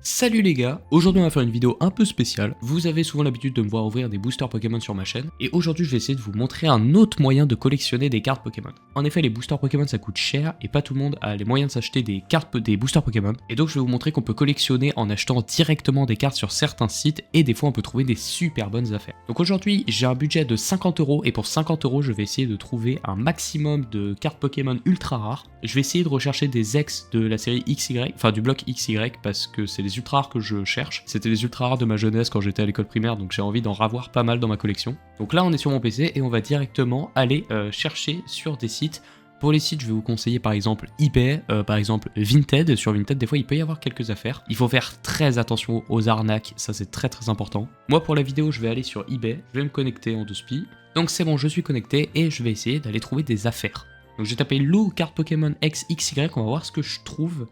Salut les gars, aujourd'hui on va faire une vidéo un peu spéciale. Vous avez souvent l'habitude de me voir ouvrir des boosters Pokémon sur ma chaîne, et aujourd'hui je vais essayer de vous montrer un autre moyen de collectionner des cartes Pokémon. En effet, les boosters Pokémon ça coûte cher, et pas tout le monde a les moyens de s'acheter des boosters Pokémon, et donc je vais vous montrer qu'on peut collectionner en achetant directement des cartes sur certains sites, et des fois on peut trouver des super bonnes affaires. Donc aujourd'hui j'ai un budget de 50€, et pour 50€ je vais essayer de trouver un maximum de cartes Pokémon ultra rares. Je vais essayer de rechercher des ex de la série XY, enfin du bloc XY, parce que c'est les ultra rares que je cherche. C'était les ultra rares de ma jeunesse quand j'étais à l'école primaire, donc j'ai envie d'en ravoir pas mal dans ma collection. Donc là on est sur mon PC et on va directement aller chercher sur des sites. Pour les sites, je vais vous conseiller par exemple eBay, par exemple Vinted. Sur Vinted, des fois il peut y avoir quelques affaires. Il faut faire très attention aux arnaques, ça c'est très important. Moi pour la vidéo, je vais aller sur eBay, je vais me connecter en 2spi. Donc c'est bon, je suis connecté et je vais essayer d'aller trouver des affaires. Donc j'ai tapé lot carte Pokémon XY, on va voir ce que je trouve.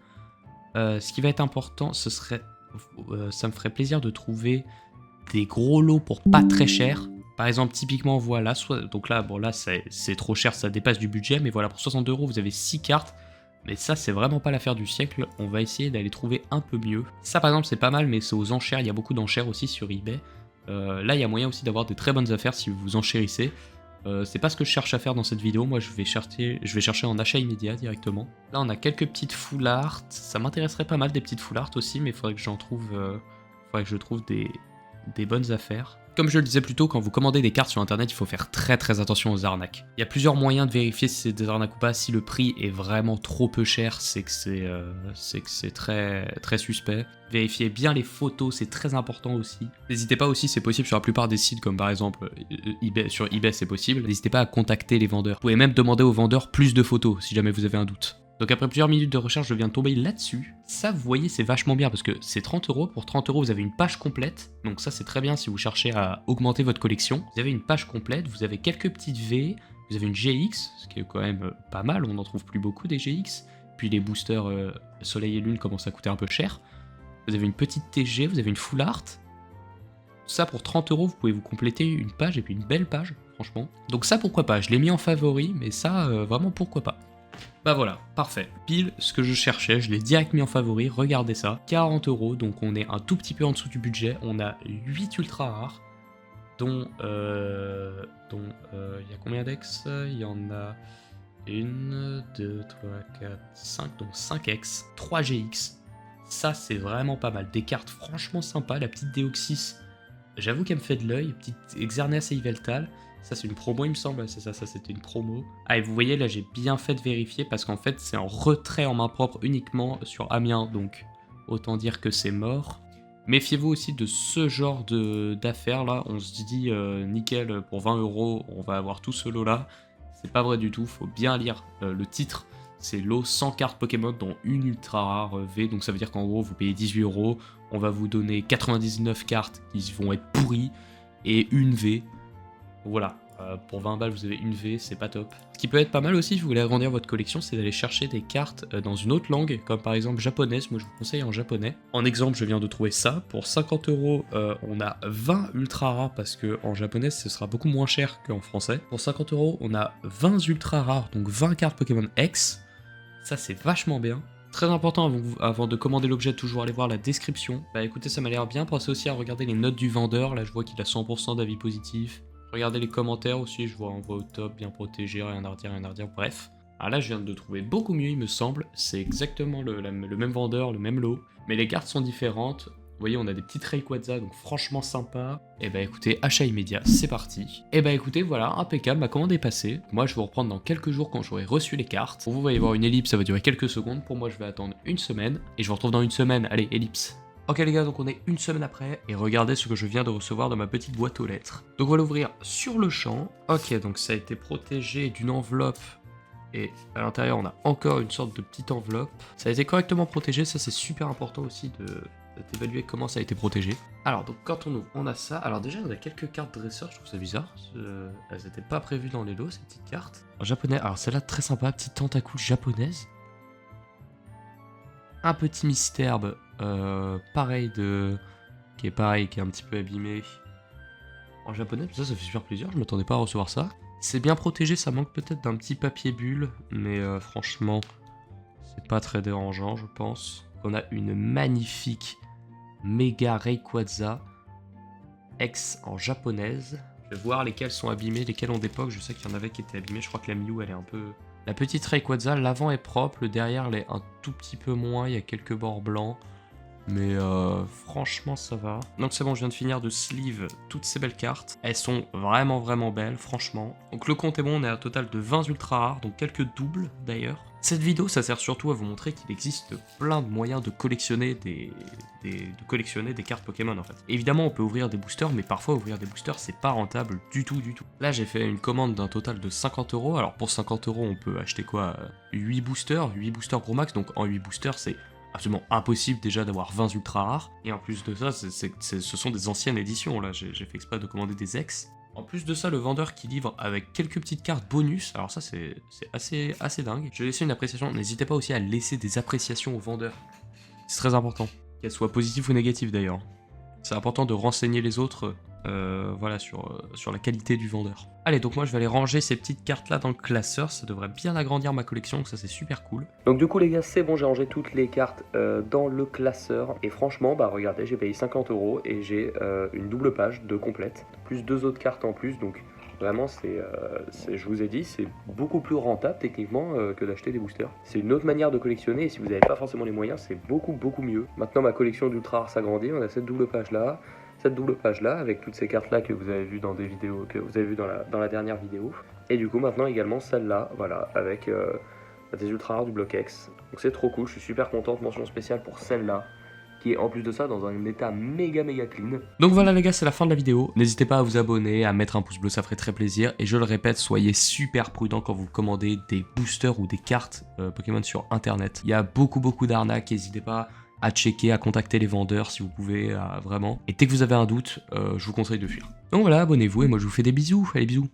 Ce qui va être important, ce serait, ça me ferait plaisir de trouver des gros lots pour pas très cher. Par exemple, typiquement, voilà, donc là, bon là, c'est trop cher, ça dépasse du budget, mais voilà, pour 60€, vous avez 6 cartes. Mais ça, c'est vraiment pas l'affaire du siècle, on va essayer d'aller trouver un peu mieux. Ça, par exemple, c'est pas mal, mais c'est aux enchères, il y a beaucoup d'enchères aussi sur eBay. Là, il y a moyen aussi d'avoir des très bonnes affaires si vous enchérissez. C'est pas ce que je cherche à faire dans cette vidéo, moi je vais chercher en achat immédiat directement. Là on a quelques petites full art, ça m'intéresserait pas mal des petites full art aussi, mais il faudrait que j'en trouve, faudrait que je trouve des bonnes affaires. Comme je le disais plus tôt, quand vous commandez des cartes sur internet, il faut faire très attention aux arnaques. Il y a plusieurs moyens de vérifier si c'est des arnaques ou pas. Si le prix est vraiment trop peu cher, c'est que c'est très suspect. Vérifiez bien les photos, c'est très important aussi. N'hésitez pas aussi, c'est possible sur la plupart des sites, comme par exemple eBay, sur eBay c'est possible. N'hésitez pas à contacter les vendeurs. Vous pouvez même demander aux vendeurs plus de photos, si jamais vous avez un doute. Donc après plusieurs minutes de recherche, je viens de tomber là-dessus. Ça, vous voyez, c'est vachement bien parce que c'est 30€. Pour 30€, vous avez une page complète. Donc ça, c'est très bien si vous cherchez à augmenter votre collection. Vous avez une page complète, vous avez quelques petites V, vous avez une GX, ce qui est quand même pas mal. On n'en trouve plus beaucoup des GX. Puis les boosters Soleil et Lune commencent à coûter un peu cher. Vous avez une petite TG, vous avez une full art. Ça, pour 30€, vous pouvez vous compléter une page et puis une belle page, franchement. Donc ça, pourquoi pas. Je l'ai mis en favori, mais ça, vraiment, pourquoi pas. Bah voilà, parfait. Pile ce que je cherchais, je l'ai direct mis en favori, regardez ça. 40€, donc on est un tout petit peu en dessous du budget. On a 8 ultra rares, dont il y a combien d'ex? Il y en a 1, 2, 3, 4, 5, donc 5 ex, 3 GX. Ça c'est vraiment pas mal. Des cartes franchement sympas, la petite Deoxys, j'avoue qu'elle me fait de l'œil, petite Xerneas et Yveltal. Ça c'est une promo il me semble, c'est ça c'était une promo. Ah et vous voyez là j'ai bien fait de vérifier parce qu'en fait c'est en retrait en main propre uniquement sur Amiens, donc autant dire que c'est mort. Méfiez-vous aussi de ce genre d'affaires là, on se dit nickel pour 20€, on va avoir tout ce lot là. C'est pas vrai du tout, faut bien lire le titre. C'est lot 100 cartes Pokémon dont une ultra rare V, donc ça veut dire qu'en gros vous payez 18€, on va vous donner 99 cartes qui vont être pourries et une V. Voilà, pour 20 balles vous avez une V, c'est pas top. Ce qui peut être pas mal aussi si vous voulez agrandir votre collection, c'est d'aller chercher des cartes dans une autre langue, comme par exemple japonaise, moi je vous conseille en japonais. En exemple, je viens de trouver ça, pour 50€, on a 20 ultra rares, parce que en japonais ce sera beaucoup moins cher qu'en français. Pour 50€, on a 20 ultra rares, donc 20 cartes Pokémon X, ça c'est vachement bien. Très important avant de commander l'objet, toujours aller voir la description. Bah écoutez, ça m'a l'air bien, pensez aussi à regarder les notes du vendeur, là je vois qu'il a 100% d'avis positifs. Regardez les commentaires aussi, je vois on voit au top, bien protégé, rien à redire, bref. Ah là je viens de trouver beaucoup mieux il me semble, c'est exactement le même vendeur, le même lot, mais les cartes sont différentes. Vous voyez on a des petites Rayquaza, donc franchement sympa. Et bah écoutez, achat immédiat, c'est parti. Et bah écoutez, voilà, impeccable, ma commande est passée. Moi je vais vous reprendre dans quelques jours quand j'aurai reçu les cartes. Pour vous, voyez voir une ellipse, ça va durer quelques secondes, pour moi je vais attendre une semaine, et je vous retrouve dans une semaine, allez, ellipse. Ok les gars, donc on est une semaine après, et regardez ce que je viens de recevoir dans ma petite boîte aux lettres. Donc on va l'ouvrir sur le champ. Ok, donc ça a été protégé d'une enveloppe, et à l'intérieur on a encore une sorte de petite enveloppe. Ça a été correctement protégé, ça c'est super important aussi d'évaluer comment ça a été protégé. Alors donc quand on ouvre, on a ça. Alors déjà on a quelques cartes dresseurs, je trouve ça bizarre. Elles n'étaient pas prévues dans les lots ces petites cartes. En japonais, alors celle-là très sympa, petite tentacule japonaise. Un petit Misterbe, pareil qui est un petit peu abîmé en japonais. Ça fait super plaisir, je m'attendais pas à recevoir ça. C'est bien protégé, ça manque peut-être d'un petit papier bulle, mais franchement, c'est pas très dérangeant, je pense. On a une magnifique Mega Rayquaza X en japonaise. Je vais voir lesquels sont abîmés, lesquels ont des pocs. Je sais qu'il y en avait qui étaient abîmés. Je crois que la Mew elle est un peu... La petite Rayquaza, l'avant est propre, le derrière l'est un tout petit peu moins. Il y a quelques bords blancs. Mais franchement ça va. Donc c'est bon, je viens de finir de sleeve toutes ces belles cartes. Elles sont vraiment belles, franchement. Donc le compte est bon, on est à un total de 20 ultra rares, donc quelques doubles d'ailleurs. Cette vidéo, ça sert surtout à vous montrer qu'il existe plein de moyens de collectionner des cartes Pokémon en fait. Évidemment, on peut ouvrir des boosters, mais parfois ouvrir des boosters, c'est pas rentable du tout. Là, j'ai fait une commande d'un total de 50 €. Alors pour 50 €, on peut acheter quoi 8 boosters gros max, donc en 8 boosters, c'est absolument impossible déjà d'avoir 20 ultra rares. Et en plus de ça, ce sont des anciennes éditions, là, j'ai fait exprès de commander des ex. En plus de ça, le vendeur qui livre avec quelques petites cartes bonus, alors ça c'est assez dingue. Je vais laisser une appréciation, n'hésitez pas aussi à laisser des appréciations au vendeur. C'est très important, qu'elles soient positives ou négatives d'ailleurs. C'est important de renseigner les autres voilà, sur la qualité du vendeur. Allez, donc moi je vais aller ranger ces petites cartes là dans le classeur, ça devrait bien agrandir ma collection, donc ça c'est super cool. Donc du coup les gars, c'est bon, j'ai rangé toutes les cartes dans le classeur. Et franchement, bah regardez, j'ai payé 50 € et j'ai une double page de complète, plus 2 autres cartes en plus, donc vraiment je vous ai dit, c'est beaucoup plus rentable techniquement que d'acheter des boosters. C'est une autre manière de collectionner et si vous n'avez pas forcément les moyens, c'est beaucoup mieux. Maintenant ma collection d'ultra rares s'agrandit, on a cette double page là. Cette double page là avec toutes ces cartes là que vous avez vues dans des vidéos, que vous avez vu dans la dernière vidéo, et du coup maintenant également celle là, voilà, avec des ultra rares du bloc X. Donc c'est trop cool, je suis super contente, mention spéciale pour celle là qui est en plus de ça dans un état méga clean. Donc voilà les gars, c'est la fin de la vidéo. N'hésitez pas à vous abonner, à mettre un pouce bleu, ça ferait très plaisir. Et je le répète, soyez super prudents quand vous commandez des boosters ou des cartes Pokémon sur internet. Il y a beaucoup d'arnaques, n'hésitez pas à checker, à contacter les vendeurs si vous pouvez, vraiment. Et dès que vous avez un doute, je vous conseille de fuir. Donc voilà, abonnez-vous et moi je vous fais des bisous. Allez, bisous.